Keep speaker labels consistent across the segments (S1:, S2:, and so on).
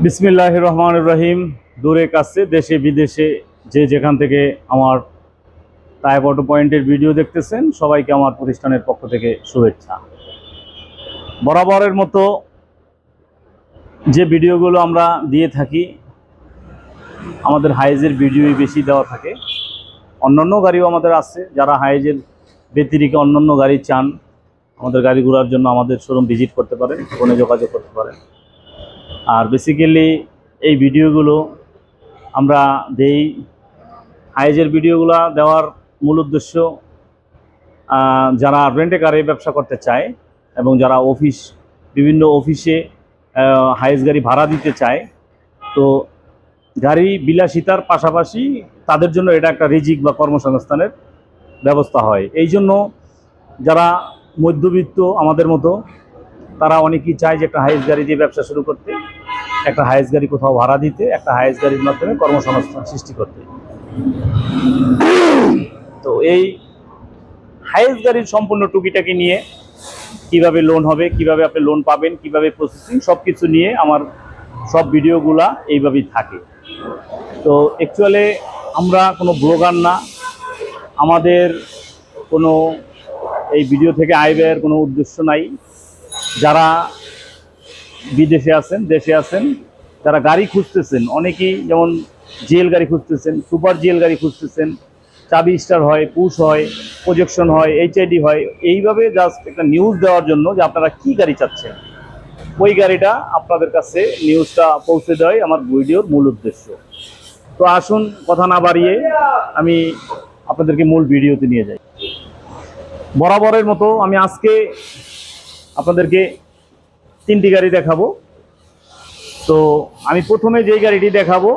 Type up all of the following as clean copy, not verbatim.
S1: বিসমিল্লাহির রহমানির রহিম। দূরে কাছে দেশে বিদেশে যে যেখান থেকে আমার তায়েব অটো পয়েন্টের ভিডিও দেখতেছেন, সবাইকে আমার প্রতিষ্ঠানের পক্ষ থেকে শুভেচ্ছা। বরাবরের মতো যে ভিডিওগুলো আমরা দিয়ে থাকি, আমাদের হাইজের ভিডিওই বেশি দেওয়া থাকে। অন্যান্য গাড়িও আমাদের আছে, যারা হাইজের ব্যতিরিক্ত অন্যান্য গাড়ি চান আমাদের গাড়িগুলোর জন্য আমাদের শোরুম ভিজিট করতে পারেন, ফোনে যোগাযোগ করতে পারেন। আর বেসিক্যালি এই ভিডিওগুলো আমরা দেই, হাইজের ভিডিওগুলো দেওয়ার মূল উদ্দেশ্য যারা রেন্টে কারে ব্যবসা করতে চায় এবং যারা বিভিন্ন অফিসে হাইজ গাড়ি ভাড়া দিতে চায়, তো গাড়ি বিলাসিতার পাশাপাশি তাদের জন্য এটা একটা রিজিক বা কর্মসংস্থানের ব্যবস্থা হয়। এই জন্য যারা মধ্যবিত্ত আমাদের মতো, তারা অনেকেই চায় যে একটা হাইজ গাড়ি দিয়ে ব্যবসা শুরু করতে, একটা হাইজ গাড়ি কোথাও ভাড়া দিতে, একটা হাইজ গাড়ির মাধ্যমে কর্মসংস্থান সৃষ্টি করতে। তো এই হাইজ গাড়ির সম্পূর্ণ টুকিটাকি নিয়ে, কিভাবে লোন হবে, কিভাবে আপনি লোন পাবেন, কিভাবে প্রসেসিং, সব কিছু নিয়ে আমার সব ভিডিওগুলা এইভাবেই থাকে। তো অ্যাকচুয়ালি আমরা কোনো ব্লগার না, আমাদের কোনো এই ভিডিও থেকে আয় ব্যয়ের কোনো উদ্দেশ্য নাই। যারা বিদেশে আছেন, দেশে আছেন, যারা গাড়ি খুঁজতেছেন, অনেকেই যেমন জিএল গাড়ি খুঁজতেছেন, সুপার জিএল গাড়ি খুঁজতেছেন, চাবি স্টার হয়, পুশ হয়, প্রজেকশন হয়, এইচআইডি হয়, এইভাবে জাস্ট একটা নিউজ দেওয়ার জন্য যে আপনারা কি গাড়ি চাচ্ছেন, ওই গাড়িটা আপনাদের কাছে নিউজটা পৌঁছে দেওয়াই আমার ভিডিওর মূল উদ্দেশ্য। তো আসুন কথা না বাড়িয়ে আমি আপনাদেরকে মূল ভিডিওতে নিয়ে যাই। বরাবরের মতো আমি আজকে আপনাদেরকে 3টি গাড়ি দেখাবো। তো আমি প্রথমে যেই গাড়িটি দেখাবো,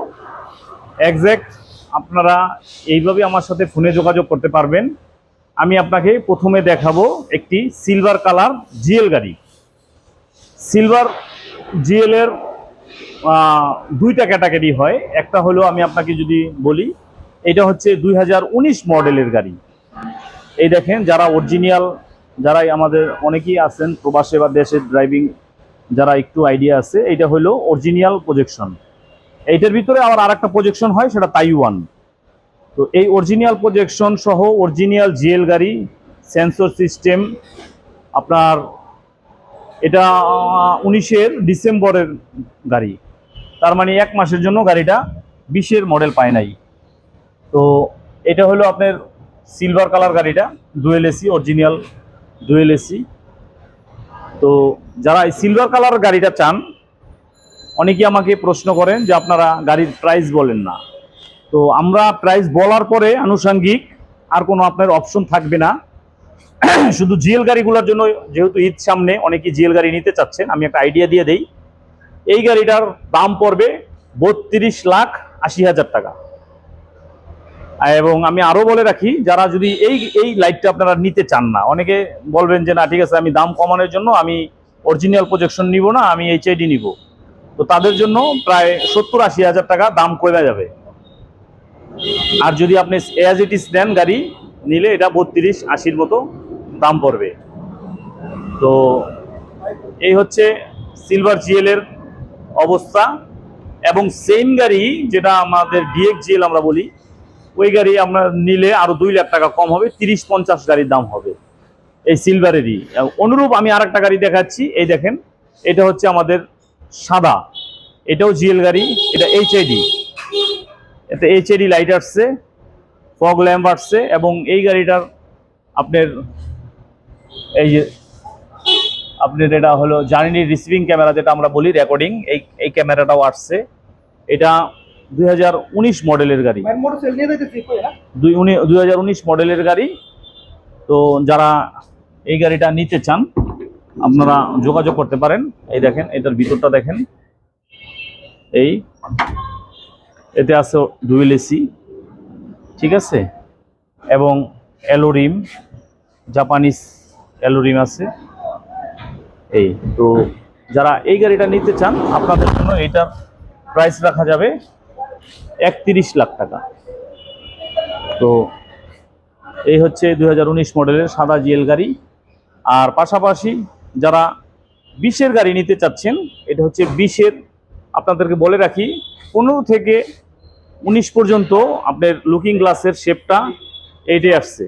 S1: এক্স্যাক্ট আপনারা এইভাবে আমার সাথে ফোনে যোগাযোগ করতে পারবেন। আমি আপনাকে প্রথমে দেখাবো একটি সিলভার কালার জিএল গাড়ি। সিলভার জিএলের দুইটা ক্যাটাগরি হয়। একটা হলো, আমি আপনাকে যদি বলি, এটা হচ্ছে 2019 মডেলের গাড়ি। এই দেখেন, যারা অরিজিনাল, যারাই আমাদের অনেকেই আছেন প্রবাসে বা দেশের ড্রাইভিং, যারা একটু আইডিয়া আছে, এটা হলো অরিজিনাল প্রজেকশন। এইটার ভিতরে আবার আরেকটা প্রজেকশন হয়, সেটা তাইওয়ান। তো এই অরিজিনাল প্রজেকশন সহ অরিজিনাল জিএল গাড়ি, সেন্সর সিস্টেম, আপনার এটা 19-এর ডিসেম্বরের গাড়ি, তার মানে 1 মাসের জন্য গাড়িটা 20-এর মডেল পায় নাই। তো এটা হলো আপনার সিলভার কালার গাড়িটা, dual AC, original dual AC. তো যারা এই সিলভার কালার গাড়িটা চান, অনেকেই আমাকে প্রশ্ন করেন যে আপনারা গাড়ির প্রাইস বলেন না। তো আমরা প্রাইস বলার পরে আনুষঙ্গিক আর কোনো আপনার অপশন থাকবে না। শুধু জিএল গাড়িগুলোর জন্য, যেহেতু ঈদ সামনে, অনেকেই জিএল গাড়ি নিতে চাচ্ছেন, আমি একটা আইডিয়া দিয়ে দেই। এই গাড়িটার দাম পড়বে 32,80,000 টাকা। এবং আমি আরও বলে রাখি, যারা যদি এই লাইটটা আপনারা নিতে চান না, অনেকে বলবেন যে না ঠিক আছে, আমি দাম কমানোর জন্য আমি অরিজিনাল প্রজেকশন নিব না, আমি এইচআইডি নিব। তো তাদের জন্য প্রায় 70-80,000 টাকা দাম কমে যাবে। আর যদি আপনি এজ ইট ইজ নেন গাড়ি নিলে, এটা 32-80 মতো দাম পড়বে। তো এই হচ্ছে সিলভার জিএলের অবস্থা। এবং সেম গাড়ি, যেটা আমাদের ডিএক্স জিএল আমরা বলি, ওই গাড়ি আমরা নিলে আরো 2 লাখ টাকা কম হবে, 30-50 গাড়ির দাম হবে এই সিলভারেরই। অনুরূপ আমি আরেকটা গাড়ি দেখাচ্ছি, এই দেখেন, এটা হচ্ছে আমাদের সাদা, এটাও জিএল গাড়ি, এটা এইচআইডি। এতে এইচআইডি লাইট আসছে, ফগ ল্যাম্প আসছে, এবং এই গাড়িটার আপনার এই যে আপনার এটা হলো জার্নি রিসিভিং ক্যামেরা, যেটা আমরা বলি রেকর্ডিং, এই ক্যামেরাটাও আসছে। এটা 2019 মডেলের গাড়ি, 2019 মডেলের গাড়ি। তো যারা এই গাড়িটা নিতে চান, আপনারা যোগাযোগ করতে পারেন। এই দেখেন, এটার ভিতরটা দেখেন, এতে আছে ডুয়েল এসি, ঠিক আছে, এবং অ্যালোরিম, জাপানিজ অ্যালোরিম আছে। এই তো যারা এই গাড়িটা নিতে চান, আপনাদের জন্য এটার প্রাইস রাখা যাবে 31 লাখ টাকা। তো এই হচ্ছে 2019 মডেলের সাদা জিএল গাড়ি। আর পাশাপাশি যারা 20-এর গাড়ি নিতে চাচ্ছেন, এটা হচ্ছে 20-এর আপনাদেরকে বলে রাখি 15 থেকে 19 পর্যন্ত আপনার লুকিং গ্লাসের শেপটা এইটাই আসছে।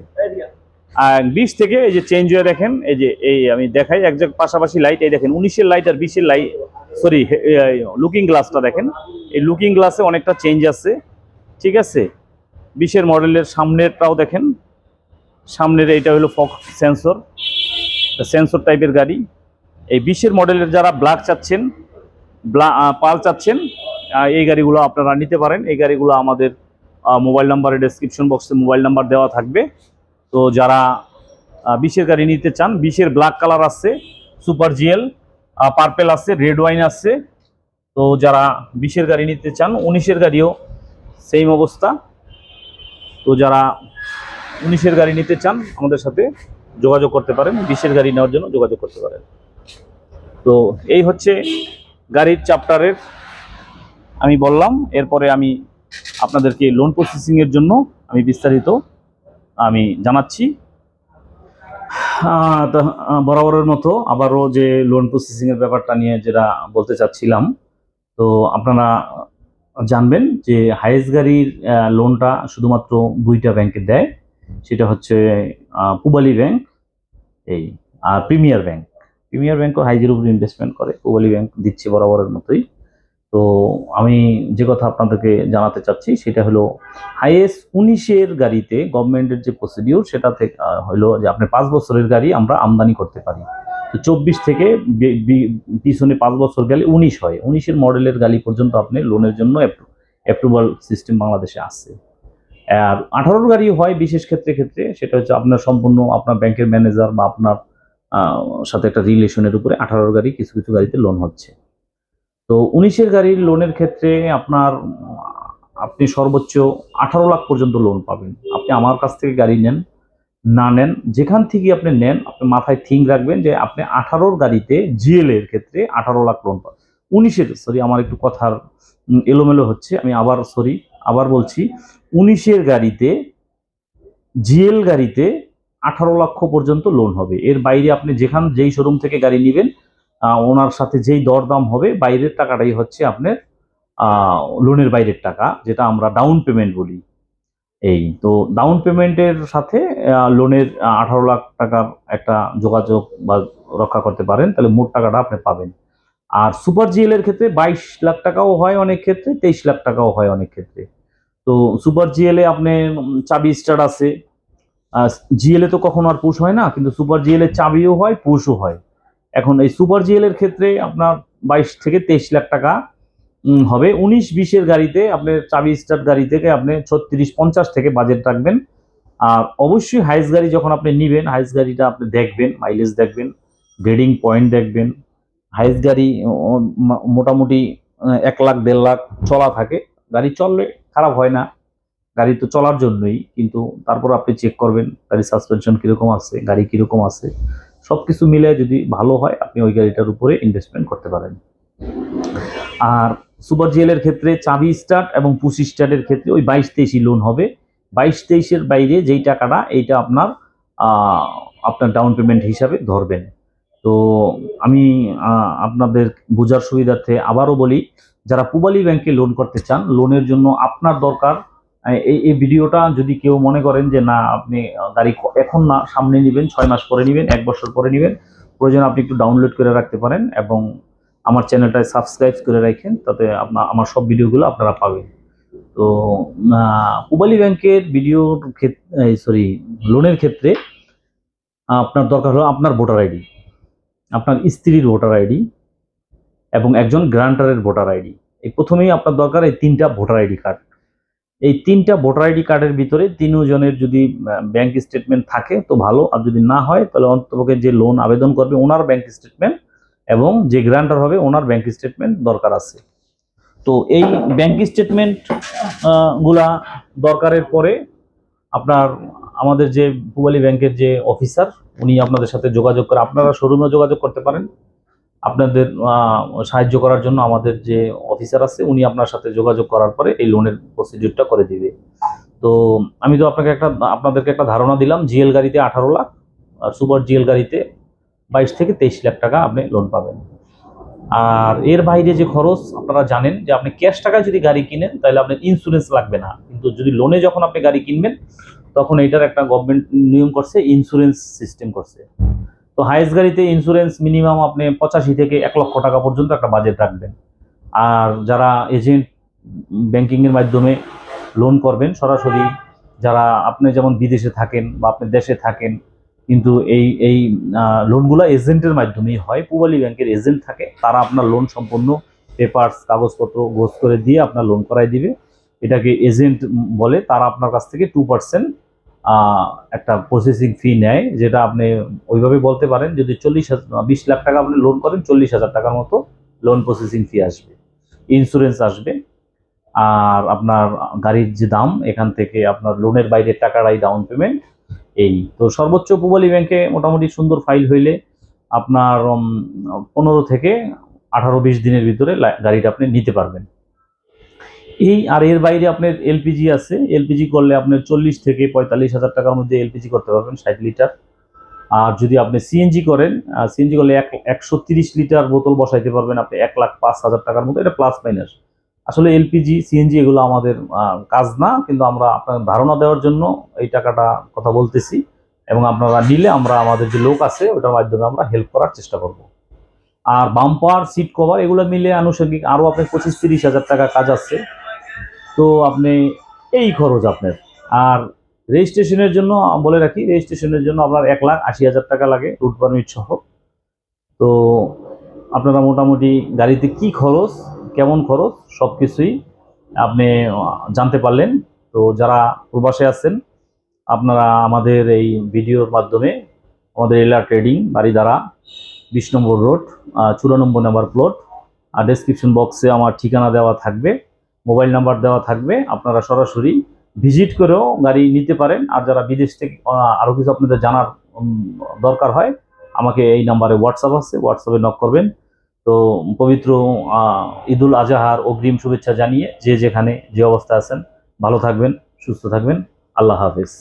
S1: আর 20 থেকে এই যে চেঞ্জ হয়ে দেখেন, এই যে এই আমি দেখাই এক জায়গায় পাশাপাশি লাইট, এই দেখেন 19-এর লাইট আর 20-এর লাইট, সরি লুকিং গ্লাসটা দেখেন, এই লুকিং গ্লাসে অনেকটা চেঞ্জ আছে, ঠিক আছে। 20-এর মডেলের সামনেরটাও দেখেন, সামনের এইটা হলো ফক সেন্সর, সেন্সর টাইপের গাড়ি। এই 20-এর মডেলের যারা ব্ল্যাক চাচ্ছেন, পাল চাচ্ছেন, এই গাড়িগুলো আপনারা নিতে পারেন। এই গাড়িগুলো আমাদের মোবাইল নাম্বারে ডেসক্রিপশন বক্সে মোবাইল নাম্বার দেওয়া থাকবে। তো যারা 20-এর গাড়ি নিতে চান, 20-এর ব্ল্যাক কালার আছে, সুপার জিএল, পার্পেল আছে, রেড ওয়াইন আছে। তো যারা 20-এর গাড়ি নিতে চান, 19-এর গাড়িও সেম অবস্থা। তো যারা 19-এর গাড়ি নিতে চান আমাদের সাথে যোগাযোগ করতে পারেন, 20-এর গাড়ি নেওয়ার জন্য যোগাযোগ করতে পারেন। তো এই হচ্ছে গাড়ির চ্যাপ্টারের আমি বললাম। এরপরে আমি আপনাদেরকে লোন প্রসেসিংয়ের জন্য আমি বিস্তারিত আমি জানাচ্ছি। বরাবরের মতো আবারও যে লোন প্রসেসিংয়ের ব্যাপারটা নিয়ে যেটা বলতে চাচ্ছিলাম, তো আপনারা জানবেন যে হাইয়েস্ট গাড়ির লোনটা শুধুমাত্র 2টা ব্যাংকে দেয়, সেটা হচ্ছে পূবালী ব্যাংক এই আর প্রিমিয়ার ব্যাংক। প্রিমিয়ার ব্যাংকও হাইজের উপর ইনভেস্টমেন্ট করে, পূবালী ব্যাংক দিচ্ছে বরাবরের মতোই। তো আমি যে কথা আপনাদেরকে জানাতে চাচ্ছি সেটা হলো হাইয়েস্ট 19-এর গাড়িতে গভর্নমেন্টের যে প্রসিডিউর সেটা থেকে হলো যে আপনি 5 বছরের গাড়ি আমরা আমদানি করতে পারি। তো 24 থেকে পিছনে 5 বছর গেলে 19 হয়। 19-এর মডেলের গাড়ি পর্যন্ত আপনি লোনের জন্য অ্যাপ্রুভাল সিস্টেম বাংলাদেশে আছে। আর 18-র গাড়ি হয় বিশেষ ক্ষেত্রে সেটা হচ্ছে আপনার সম্পূর্ণ আপনার ব্যাংকের ম্যানেজার বা আপনার সাথে একটা রিলেশনের উপরে 18-র গাড়ি কিছু কিছু গাড়িতে লোন হচ্ছে। তো 19-এর গাড়ির লোনের ক্ষেত্রে আপনি সর্বোচ্চ 18 লাখ পর্যন্ত লোন পাবেন। আপনি আমার কাছ থেকে গাড়ি নেন না নেন, যেখান থেকে আপনি নেন, আপনি মাথায় থিঙ্ক রাখবেন যে আপনি 18-র গাড়িতে জিএল এর ক্ষেত্রে 18 লাখ লোন পাবেন। 19-এর আমার একটু কথার এলোমেলো হচ্ছে, আমি আবার বলছি 19-এর গাড়িতে জিএল গাড়িতে 18 লক্ষ পর্যন্ত লোন হবে। এর বাইরে আপনি যেই শোরুম থেকে গাড়ি নেবেন ওনার সাথে যেই দরদাম হবে বাইরের টাকাটাই হচ্ছে আপনার লোনের বাইরের টাকা, যেটা আমরা ডাউন পেমেন্ট বলি। এই তো ডাউন পেমেন্টের সাথে লোনের 18 লাখ টাকার একটা যোগাযোগ বা রক্ষা করতে পারেন, তাহলে মোট টাকাটা আপনি পাবেন। আর সুপার জিএল এর ক্ষেত্রে 22 লাখ টাকাও হয় অনেক ক্ষেত্রে, 23 লাখ টাকাও হয় অনেক ক্ষেত্রে। তো সুপার জিএলে আপনি চাবি স্টার্ট আছে, জিএলে তো কখনো আর পুশ হয় না, কিন্তু সুপার জিএল এর চাবিও হয়, পুশও হয়। এখন এই সুপার জিএল এর ক্ষেত্রে আপনার 22 থেকে 23 লাখ টাকা হবে। 19-20-এর গাড়িতে আপনার চাবি স্টার্ট গাড়ি থেকে আপনি 36-50 থেকে বাজেট রাখবেন। আর অবশ্যই হাইস্ট গাড়ি যখন আপনি নেবেন, হাইস্ট গাড়িটা আপনি দেখবেন, মাইলেজ দেখবেন, গ্রেডিং পয়েন্ট দেখবেন। হাইস্ট গাড়ি মোটামুটি 1 লাখ 1.5 লাখ চলা থাকে, গাড়ি চললে খারাপ হয় না, গাড়ি তো চলার জন্যই, কিন্তু তারপর আপনি চেক করবেন গাড়ির সাসপেনশন কীরকম আছে, গাড়ি কীরকম আছে, সব কিছু মিলে যদি ভালো হয় আপনি ওই গাড়িটার উপরে ইনভেস্টমেন্ট করতে পারেন। আর সুপার জিএল এর ক্ষেত্রে চাবি স্টার্ট এবং পুশ স্টার্টের ক্ষেত্রে ওই 22-23 লোন হবে। 22-23-এর বাইরে যেই টাকাটা এইটা আপনার ডাউন পেমেন্ট হিসাবে ধরবেন। তো আমি আপনাদের বোঝার সুবিধার্থে আবারও বলি, যারা পূবালী ব্যাংকে লোন করতে চান, লোনের জন্য আপনার দরকার এই ভিডিওটা যদি কেউ মনে করেন যে না আপনি গাড়ি এখন না সামনে নেবেন, 6 মাস পরে নেবেন, 1 বছর পরে নেবেন, প্রয়োজন আপনি একটু ডাউনলোড করে রাখতে পারেন এবং আমার চ্যানেলটায় সাবস্ক্রাইব করে রাখেন, তাতে আমার সব ভিডিওগুলো আপনারা পাবেন। তো পূবালী ব্যাংকের লোনের ক্ষেত্রে আপনার দরকার হলো আপনার ভোটার আইডি, আপনার স্ত্রীর ভোটার আইডি এবং একজন গ্রান্টারের ভোটার আইডি। এই প্রথমেই আপনার দরকার এই 3টা ভোটার আইডি কার্ড। এই 3টা ভোটার আইডি কার্ডের ভিতরে 3 জনের যদি ব্যাংক স্টেটমেন্ট থাকে তো ভালো, আর যদি না হয় তাহলে অন্ততপক্ষে যে লোন আবেদন করবে ওনার ব্যাংক স্টেটমেন্ট এবং যে গ্রান্টার হবে ওনার ব্যাংক স্টেটমেন্ট দরকার আছে। তো এই ব্যাংক স্টেটমেন্ট গুলা দরকারের পরে আমাদের যে পূবালী ব্যাংকের যে অফিসার উনি আপনাদের সাথে যোগাযোগ করে, আপনারা শোরুমে যোগাযোগ করতে পারেন, আপনাদের সাহায্য করার জন্য আমাদের যে অফিসার আছে উনি আপনার সাথে যোগাযোগ করার পরে এই লোনের প্রসিডিউরটা করে দিবে। তো আমি তো আপনাদেরকে একটা ধারণা দিলাম, জিএল গাড়িতে 18 লাখ আর সুপার জিএল গাড়িতে 22 থেকে 23 লাখ টাকা আপনি লোন পাবেন।
S2: আর এর বাইরে যে খরচ আপনারা জানেন যে আপনি ক্যাশ টাকায় যদি গাড়ি কিনেন তাহলে আপনার ইন্স্যুরেন্স লাগবে না, কিন্তু যদি লোনে যখন আপনি গাড়ি কিনবেন তখন এটার একটা গভর্নমেন্ট নিয়ম করছে, ইন্স্যুরেন্স সিস্টেম করছে। তো হাইয়েস্ট গাড়িতে ইন্স্যুরেন্স মিনিমাম আপনি 85 থেকে 1 লক্ষ টাকা পর্যন্ত একটা বাজেট রাখবেন। আর যারা এজেন্ট ব্যাংকিংয়ের মাধ্যমে লোন করবেন সরাসরি, যারা আপনি যেমন বিদেশে থাকেন বা আপনি দেশে থাকেন, কিন্তু এই লোনগুলো এজেন্টের মাধ্যমেই হয়, পূবালী ব্যাংকের এজেন্ট থাকে, তারা আপনার লোন সম্পূর্ণ পেপারস কাগজপত্র গোছ করে দিয়ে আপনার লোন করাই দিবে। এটাকে এজেন্ট বলে। তারা আপনার কাছ থেকে 2% একটা প্রসেসিং ফি নেয়, যেটা আপনি ওইভাবে বলতে পারেন যদি 20 লাখ টাকা আপনি লোন করেন, 40,000 টাকার মতো লোন প্রসেসিং ফি আসবে, ইন্স্যুরেন্স আসবে। আর আপনার গাড়ির যে দাম, এখান থেকে আপনার লোনের বাইরের টাকাটাই ডাউন পেমেন্ট। এই তো সর্বোচ্চ পূবালী ব্যাংকে মোটামুটি সুন্দর ফাইল হইলে আপনার 15 থেকে 18-20 দিনের ভিতরে গাড়িটা আপনি নিতে পারবেন। আর এর বাইরে আপনার এলপিজি আছে, এলপিজি করলে আপনার 40 থেকে 45,000 টাকার মধ্যে এলপিজি করতে পারবেন 60 লিটার। আর যদি আপনি সিএনজি করেন, সিএনজি করলে 130 লিটার বোতল বসাইতে পারবেন আপনি 1,05,000 টাকার মতো। এটা প্লাস মাইনাস। আসলে এলপিজি সিএনজি এগুলো আমাদের কাজ না, কিন্তু আমরা আপনার ধারণা দেওয়ার জন্য এই টাকাটা কথা বলতেছি, এবং আপনারা নিলে আমরা আমাদের যে লোক আছে ওটার মাধ্যমে আমরা হেল্প করার চেষ্টা করব। আর বাম্পার সিট কভার এগুলো মিলে আনুষঙ্গিক আরও আপনার 25-30,000 টাকা কাজ আছে। তো আপনি এই খরচ আপনার। আর রেজিস্ট্রেশনের জন্য বলে রাখি, রেজিস্ট্রেশনের জন্য আপনার 1,80,000 টাকা লাগে রুট পারমিট সহ। তো আপনারা মোটামুটি গাড়িতে কি খরচ, কেমন খরচ, সব কিছুই আপনি জানতে পারলেন। তো যারা প্রবাসে আছেন আপনারা আমাদের এই ভিডিওর মাধ্যমে আমাদের এলা ট্রেডিং বাড়িধারা 20 নম্বর রোড 94 নম্বর প্লট, আর ডেসক্রিপশন বক্সে আমার ঠিকানা দেওয়া থাকবে, মোবাইল নাম্বার দেওয়া থাকবে, আপনারা সরাসরি ভিজিট করেও গাড়ি নিতে পারেন। আর যারা বিদেশ থেকে আরও কিছু আপনাদের জানার দরকার হয়, আমাকে এই নাম্বারে হোয়াটসঅ্যাপ আছে, হোয়াটসঅ্যাপে নক করবেন। তো পবিত্র ঈদুল আজহার অগ্রিম শুভেচ্ছা জানিয়ে যে যেখানে যে অবস্থা আছেন ভালো থাকবেন, সুস্থ থাকবেন। আল্লাহ হাফেজ।